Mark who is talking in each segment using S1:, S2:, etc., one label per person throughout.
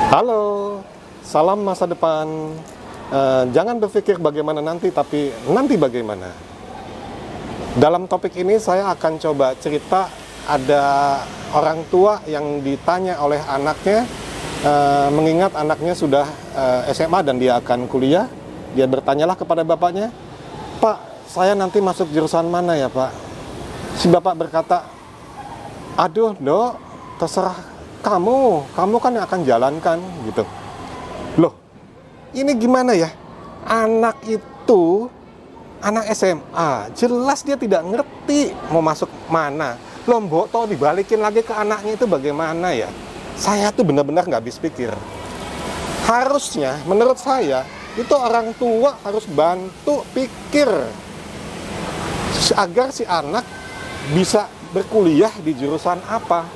S1: Halo, salam masa depan. Jangan berpikir bagaimana nanti, tapi nanti bagaimana. Dalam topik ini saya akan coba cerita ada orang tua yang ditanya oleh anaknya, mengingat anaknya sudah SMA dan dia akan kuliah. Dia bertanyalah kepada bapaknya, "Pak, saya nanti masuk jurusan mana ya, Pak?" Si bapak berkata, "Aduh, Dok, terserah kamu kan yang akan jalankan," gitu. Loh, ini gimana ya? Anak itu, anak SMA, jelas dia tidak ngerti mau masuk mana. Lombok toh dibalikin lagi ke anaknya itu bagaimana ya? Saya tuh benar-benar nggak habis pikir. Harusnya, menurut saya, itu orang tua harus bantu pikir agar si anak bisa berkuliah di jurusan apa.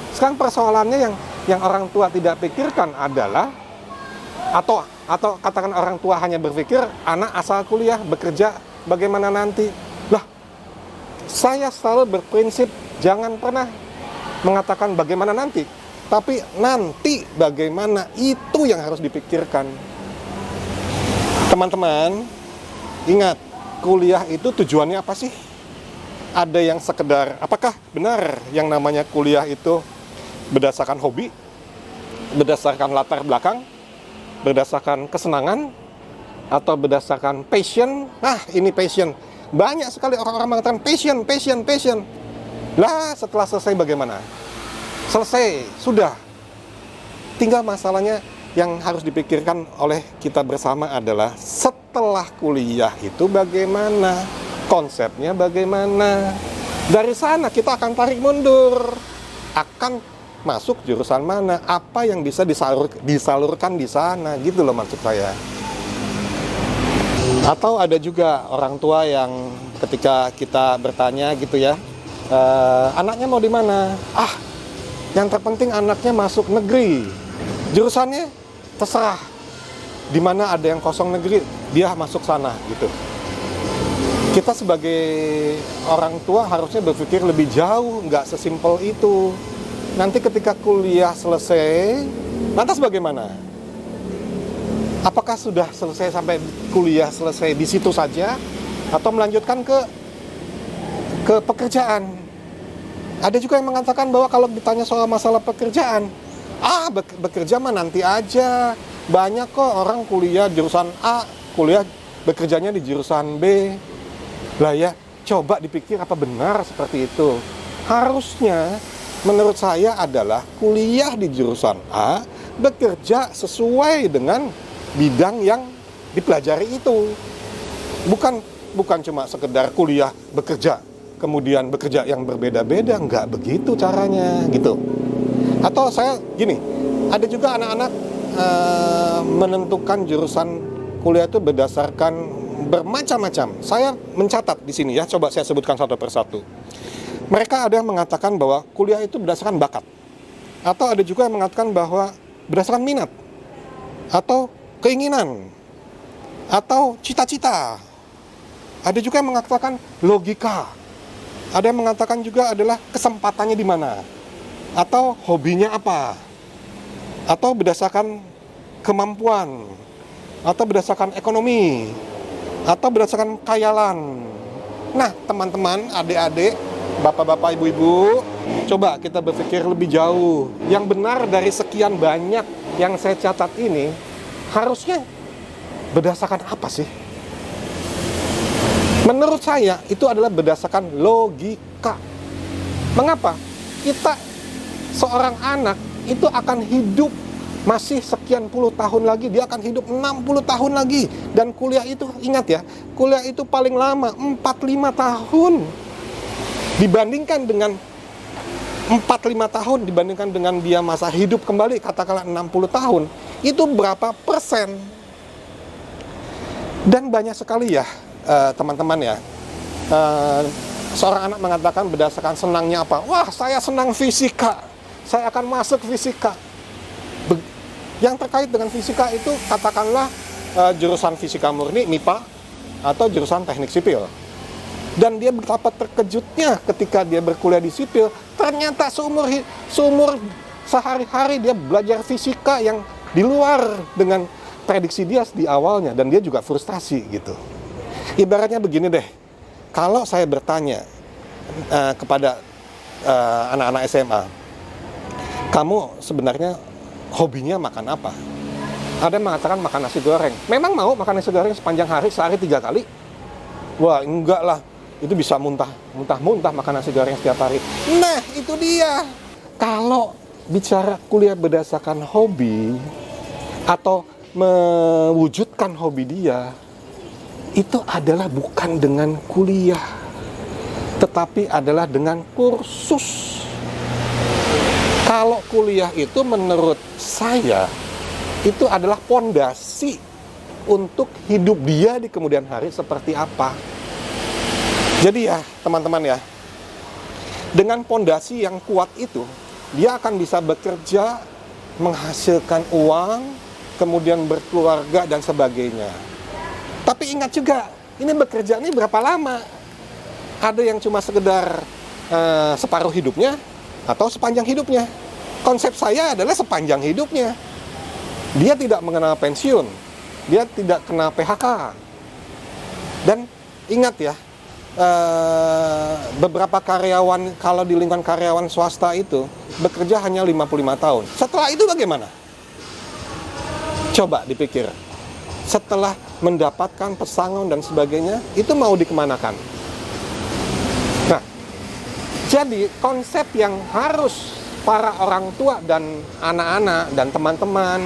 S1: Sekarang persoalannya yang orang tua tidak pikirkan adalah atau katakan orang tua hanya berpikir anak asal kuliah bekerja bagaimana nanti. Lah, saya selalu berprinsip jangan pernah mengatakan bagaimana nanti, tapi nanti bagaimana, itu yang harus dipikirkan. Teman-teman, ingat, kuliah itu tujuannya apa sih? Ada yang sekedar, apakah benar yang namanya kuliah itu berdasarkan hobi, berdasarkan latar belakang, berdasarkan kesenangan, atau berdasarkan passion? Nah, ini passion. Banyak sekali orang-orang mengatakan passion. Lah, setelah selesai bagaimana? Selesai, sudah. Tinggal masalahnya yang harus dipikirkan oleh kita bersama adalah setelah kuliah itu bagaimana? Konsepnya bagaimana? Dari sana kita akan tarik mundur. Akan masuk jurusan mana, apa yang bisa disalurkan di sana, gitu loh maksud saya. Atau ada juga orang tua yang ketika kita bertanya gitu ya, anaknya mau di mana? Yang terpenting anaknya masuk negeri, jurusannya terserah, di mana ada yang kosong negeri dia masuk sana gitu. Kita sebagai orang tua harusnya berpikir lebih jauh, nggak sesimpel itu. Nanti ketika kuliah selesai, lantas bagaimana? Apakah sudah selesai sampai kuliah selesai di situ saja, atau melanjutkan ke pekerjaan? Ada juga yang mengatakan bahwa kalau ditanya soal masalah pekerjaan, bekerja mah nanti aja. Banyak kok orang kuliah jurusan A, kuliah bekerjanya di jurusan B. Lah ya, coba dipikir apa benar seperti itu. Harusnya menurut saya adalah kuliah di jurusan A, bekerja sesuai dengan bidang yang dipelajari itu. Bukan cuma sekedar kuliah bekerja, kemudian bekerja yang berbeda-beda, nggak begitu caranya gitu. Atau saya gini, ada juga anak-anak menentukan jurusan kuliah itu berdasarkan bermacam-macam. Saya mencatat di sini ya, coba saya sebutkan satu persatu. Mereka ada yang mengatakan bahwa kuliah itu berdasarkan bakat. Atau ada juga yang mengatakan bahwa berdasarkan minat. Atau keinginan. Atau cita-cita. Ada juga yang mengatakan logika. Ada yang mengatakan juga adalah kesempatannya di mana. Atau hobinya apa. Atau berdasarkan kemampuan. Atau berdasarkan ekonomi. Atau berdasarkan khayalan. Nah, teman-teman, adik-adik, bapak-bapak, ibu-ibu, coba kita berpikir lebih jauh. Yang benar dari sekian banyak yang saya catat ini, harusnya berdasarkan apa sih? Menurut saya, itu adalah berdasarkan logika. Mengapa? Kita, seorang anak, itu akan hidup masih sekian puluh tahun lagi. Dia akan hidup 60 tahun lagi. Dan kuliah itu, ingat ya, kuliah itu paling lama 4-5 tahun. Dibandingkan dengan 4-5 tahun, dibandingkan dengan dia masa hidup kembali, katakanlah 60 tahun, itu berapa persen? Dan banyak sekali ya, teman-teman ya, seorang anak mengatakan berdasarkan senangnya apa? Wah, saya senang fisika, saya akan masuk fisika. Yang terkait dengan fisika itu, katakanlah jurusan fisika murni, MIPA, atau jurusan teknik sipil. Dan dia betapa terkejutnya ketika dia berkuliah di sipil, ternyata seumur sehari-hari dia belajar fisika yang di luar dengan prediksi dia di awalnya, dan dia juga frustasi gitu. Ibaratnya begini deh, kalau saya bertanya kepada anak-anak SMA, kamu sebenarnya hobinya makan apa? Ada yang mengatakan makan nasi goreng. Memang mau makan nasi goreng sepanjang hari, sehari 3 kali? Wah, enggak lah. Itu bisa muntah makan nasi goreng setiap hari. Nah, itu dia. Kalau bicara kuliah berdasarkan hobi atau mewujudkan hobi dia, itu adalah bukan dengan kuliah, tetapi adalah dengan kursus. Kalau kuliah itu menurut saya itu adalah pondasi untuk hidup dia di kemudian hari seperti apa. Jadi ya teman-teman ya, dengan pondasi yang kuat itu, dia akan bisa bekerja, menghasilkan uang, kemudian berkeluarga dan sebagainya. Tapi ingat juga, ini bekerja ini berapa lama? Ada yang cuma sekedar separuh hidupnya atau sepanjang hidupnya. Konsep saya adalah sepanjang hidupnya. Dia tidak mengenal pensiun, dia tidak kena PHK. Dan ingat ya, beberapa karyawan, kalau di lingkungan karyawan swasta itu bekerja hanya 55 tahun. Setelah itu bagaimana? Coba dipikir. Setelah mendapatkan pesangon dan sebagainya, itu mau dikemanakan? Nah, jadi konsep yang harus para orang tua dan anak-anak dan teman-teman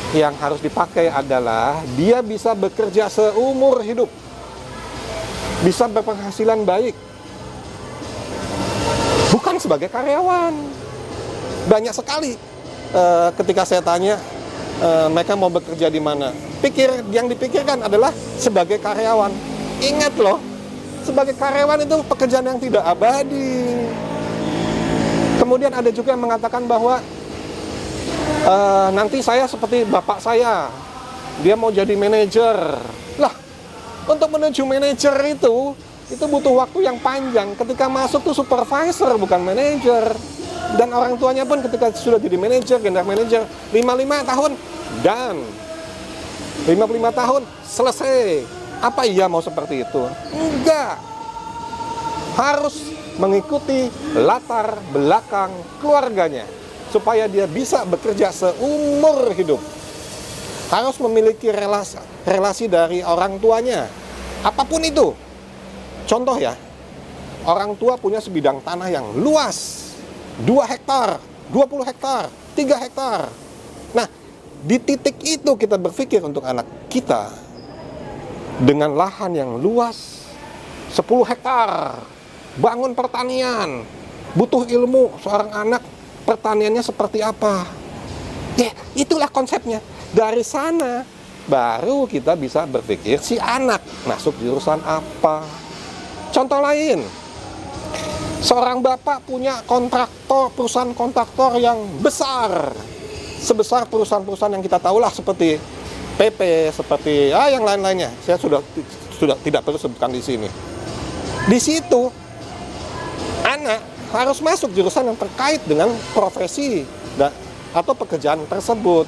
S1: yang harus dipakai adalah dia bisa bekerja seumur hidup, bisa berpenghasilan baik, bukan sebagai karyawan. Banyak sekali ketika saya tanya mereka mau bekerja di mana, yang dipikirkan adalah sebagai karyawan. Ingat loh, sebagai karyawan itu pekerjaan yang tidak abadi. Kemudian ada juga yang mengatakan bahwa nanti saya seperti bapak saya, dia mau jadi manajer. Lah, untuk menuju manajer itu butuh waktu yang panjang. Ketika masuk tuh supervisor bukan manajer. Dan orang tuanya pun ketika sudah jadi manajer, general manager, 55 tahun dan 55 tahun selesai. Apa iya mau seperti itu? Enggak. Harus mengikuti latar belakang keluarganya supaya dia bisa bekerja seumur hidup. Harus memiliki relasi dari orang tuanya, apapun itu. Contoh ya, orang tua punya sebidang tanah yang luas, 2 hektar, 20 hektar, 3 hektar. Nah, di titik itu kita berpikir untuk anak kita dengan lahan yang luas 10 hektar, bangun pertanian, butuh ilmu seorang anak pertaniannya seperti apa. Ya, itulah konsepnya. Dari sana baru kita bisa berpikir si anak masuk jurusan apa. Contoh lain, seorang bapak punya perusahaan kontraktor yang besar, sebesar perusahaan-perusahaan yang kita tahulah seperti PP, seperti yang lain-lainnya. Saya sudah tidak perlu sebutkan di sini. Di situ anak harus masuk jurusan yang terkait dengan profesi atau pekerjaan tersebut,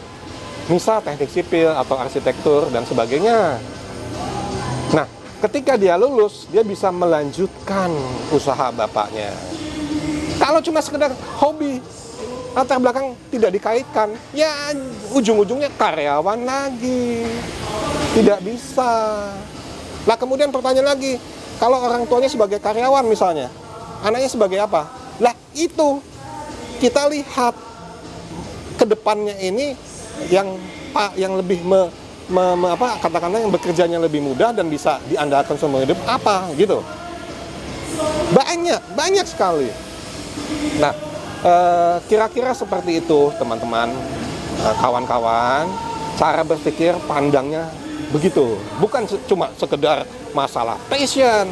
S1: misal teknik sipil atau arsitektur dan sebagainya. Nah, ketika dia lulus, dia bisa melanjutkan usaha bapaknya. Kalau cuma sekedar hobi, latar belakang tidak dikaitkan, ya ujung-ujungnya karyawan lagi. Tidak bisa. Lah kemudian pertanyaan lagi, kalau orang tuanya sebagai karyawan misalnya, anaknya sebagai apa? Lah itu kita lihat ke depannya ini yang lebih katakanlah yang bekerjanya lebih mudah dan bisa diandalkan seumur hidup apa gitu. Banyak sekali. Nah, kira-kira seperti itu teman-teman, kawan-kawan, cara berpikir pandangnya begitu. Bukan cuma sekedar masalah passion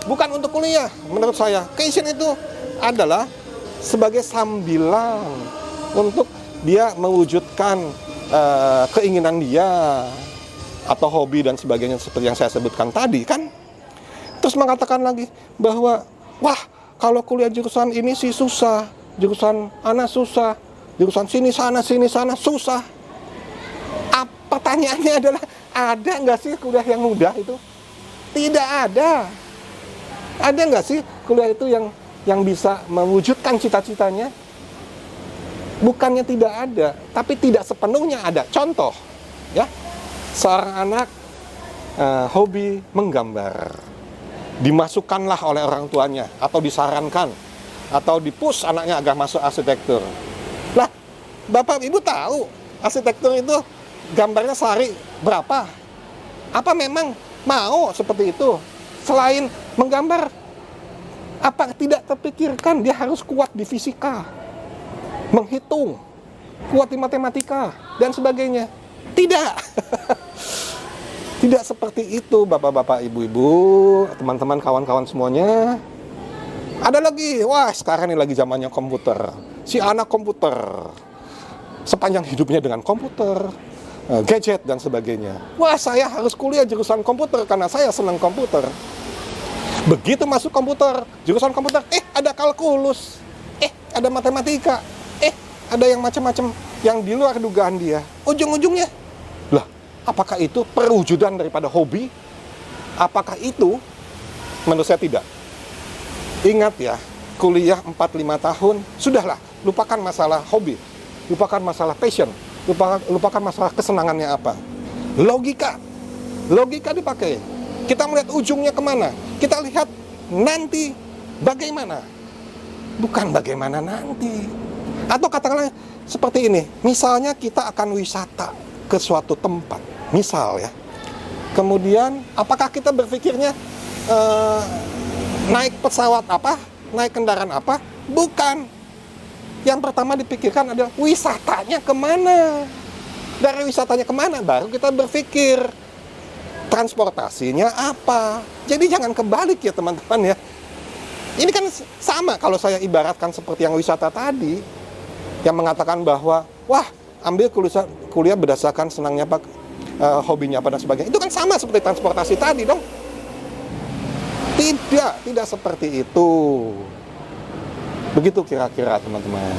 S1: bukan untuk kuliah menurut saya. Passion itu adalah sebagai sambilan untuk dia mewujudkan keinginan dia atau hobi dan sebagainya seperti yang saya sebutkan tadi kan. Terus mengatakan lagi bahwa wah, kalau kuliah jurusan ini sih susah, jurusan anak susah, jurusan sini sana susah. Pertanyaannya adalah, ada nggak sih kuliah yang mudah itu? Tidak ada. Ada nggak sih kuliah itu yang bisa mewujudkan cita-citanya? Bukannya tidak ada, tapi tidak sepenuhnya ada. Contoh, ya, seorang anak hobi menggambar, dimasukkanlah oleh orang tuanya, atau disarankan, atau dipush anaknya agar masuk arsitektur. Lah, Bapak Ibu tahu arsitektur itu gambarnya sehari berapa? Apa memang mau seperti itu? Selain menggambar, apa tidak terpikirkan dia harus kuat di fisika, menghitung, kuat di matematika, dan sebagainya? Tidak. Tidak seperti itu, bapak-bapak, ibu-ibu, teman-teman, kawan-kawan semuanya. Ada lagi, wah sekarang ini lagi zamannya komputer. Si anak komputer, sepanjang hidupnya dengan komputer, gadget dan sebagainya. Wah, saya harus kuliah jurusan komputer karena saya senang komputer. Begitu masuk komputer, jurusan komputer, ada kalkulus, ada matematika, ada yang macam-macam yang di luar dugaan dia. Ujung-ujungnya, lah, apakah itu perwujudan daripada hobi? Apakah itu? Menurut saya tidak. Ingat ya, kuliah 4-5 tahun, sudahlah, lupakan masalah hobi, lupakan masalah passion, lupakan masalah kesenangannya apa. Logika dipakai. Kita melihat ujungnya kemana, kita lihat nanti bagaimana, bukan bagaimana nanti. Atau katakanlah seperti ini, misalnya kita akan wisata ke suatu tempat, misal ya, kemudian apakah kita berpikirnya naik pesawat apa, naik kendaraan apa? Bukan. Yang pertama dipikirkan adalah wisatanya kemana. Dari wisatanya kemana, baru kita berpikir transportasinya apa. Jadi jangan kebalik ya teman-teman ya. Ini kan sama kalau saya ibaratkan seperti yang wisata tadi, yang mengatakan bahwa, wah, ambil kuliah berdasarkan senangnya apa, hobinya apa dan sebagainya. Itu kan sama seperti transportasi tadi dong. Tidak seperti itu. Begitu kira-kira teman-teman.